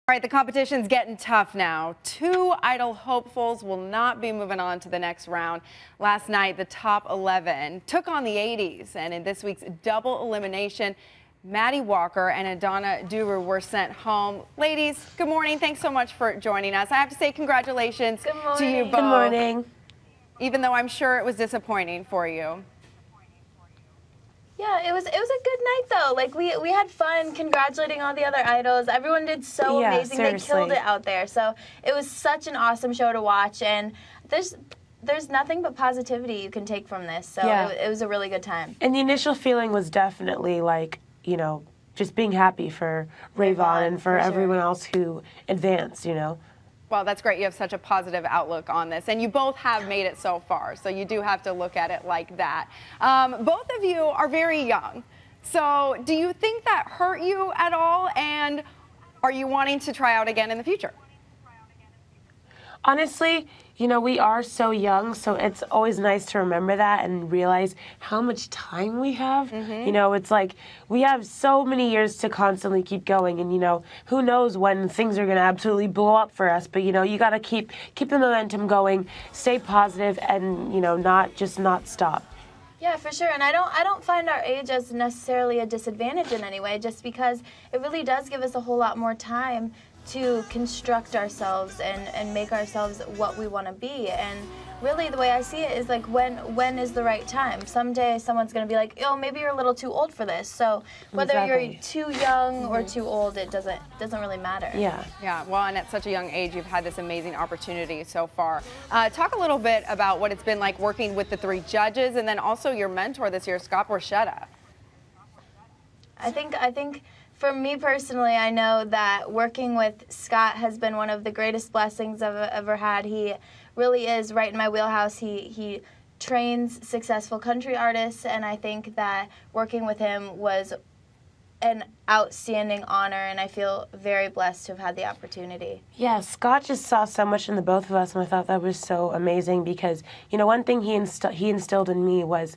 All right, the competition's getting tough now. 2 Idol hopefuls will not be moving on to the next round. Last night, the top 11 took on the 80s, and in this week's double elimination, Maddie Walker and Adanna Duru were sent home. Ladies, good morning. Thanks so much for joining us. I have to say congratulations to you both. Good morning. Even though I'm sure it was disappointing for you. Yeah, it was a good night though. Like we had fun congratulating all the other idols. Everyone did so amazing. Seriously. They killed it out there. So it was such an awesome show to watch, and there's nothing but positivity you can take from this. So it was a really good time. And the initial feeling was definitely like, you know, just being happy for Rayvon and for everyone else who advanced, you know. Well, that's great. You have such a positive outlook on this, and you both have made it so far, so you do have to look at it like that. Both of you are very young, so do you think that hurt you at all, and are you wanting to try out again in the future? Honestly, you know, we are so young, so it's always nice to remember that and realize how much time we have. You know, it's like we have so many years to constantly keep going, and, you know, who knows when things are going to absolutely blow up for us, but, you know, you got to keep the momentum going, stay positive, and, you know, not stop. Yeah, for sure. And I don't find our age as necessarily a disadvantage in any way, just because it really does give us a whole lot more time to construct ourselves and make ourselves what we want to be. And really the way I see it is like when is the right time? Someday someone's going to be like, oh, maybe you're a little too old for this. So whether you're too young or too old, it doesn't really matter. Yeah. Yeah, well, and at such a young age, you've had this amazing opportunity so far. Talk a little bit about what it's been like working with the 3 judges, and then also your mentor this year, Scott Borchetta. I think for me personally, I know that working with Scott has been one of the greatest blessings I've ever had. He really is right in my wheelhouse. He trains successful country artists, and I think that working with him was an outstanding honor, and I feel very blessed to have had the opportunity. Yeah, Scott just saw so much in the both of us, and I thought that was so amazing because, you know, one thing he instilled in me was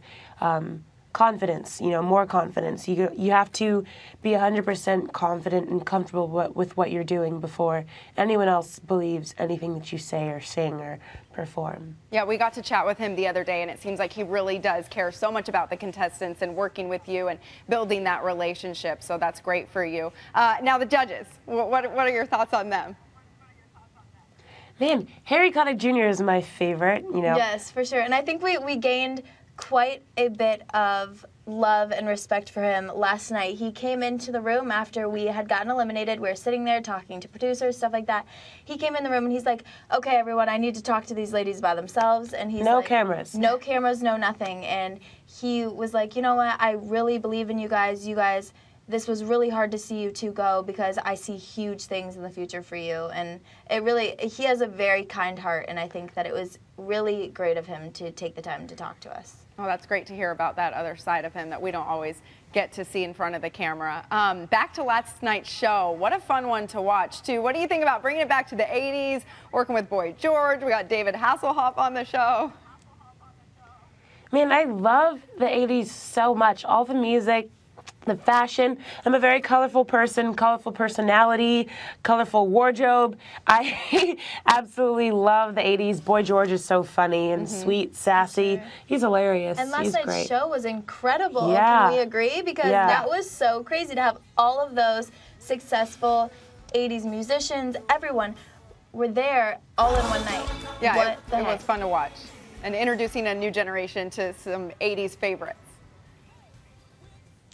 confidence, you know, more confidence. You have to be 100% confident and comfortable with what you're doing before anyone else believes anything that you say or sing or perform. Yeah, we got to chat with him the other day, and it seems like he really does care so much about the contestants and working with you and building that relationship, so that's great for you. Now the judges, what are your thoughts on them? Man, Harry Connick Jr. is my favorite, you know. Yes, for sure. And I think we gained quite a bit of love and respect for him last night. He came into the room after we had gotten eliminated. We were sitting there talking to producers, stuff like that. He came in the room and he's like, okay, everyone, I need to talk to these ladies by themselves. And he's no like, cameras. No cameras, no nothing. And he was like, you know what, I really believe in you guys. You guys, this was really hard to see you two go because I see huge things in the future for you. And it really, he has a very kind heart, and I think that it was really great of him to take the time to talk to us. Oh, that's great to hear about that other side of him that we don't always get to see in front of the camera. Back to last night's show. What a fun one to watch, too. What do you think about bringing it back to the 80s, working with Boy George? We got David Hasselhoff on the show. Man, I love the 80s so much. All the music, the fashion. I'm a very colorful person, colorful personality, colorful wardrobe. I absolutely love the 80s. Boy George is so funny and sweet, sassy. He's hilarious. And last night's great. show was incredible. Yeah. Can we agree? Because that was so crazy to have all of those successful 80s musicians, everyone were there all in one night. Yeah, it was fun to watch. And introducing a new generation to some 80s favorites.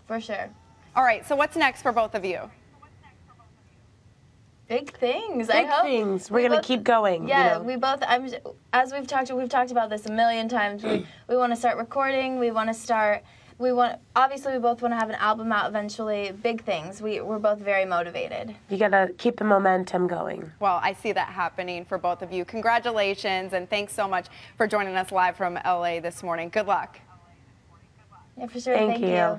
For sure. All right, so what's next for both of you? Big things, I hope. Big things. We're going to keep going. Yeah, you know? we both, as we've talked about this a million times. We want to start recording. Obviously we both want to have an album out eventually. Big things. We're both very motivated. You got to keep the momentum going. Well, I see that happening for both of you. Congratulations, and thanks so much for joining us live from LA this morning. Good luck. Yeah, for sure. Thank you.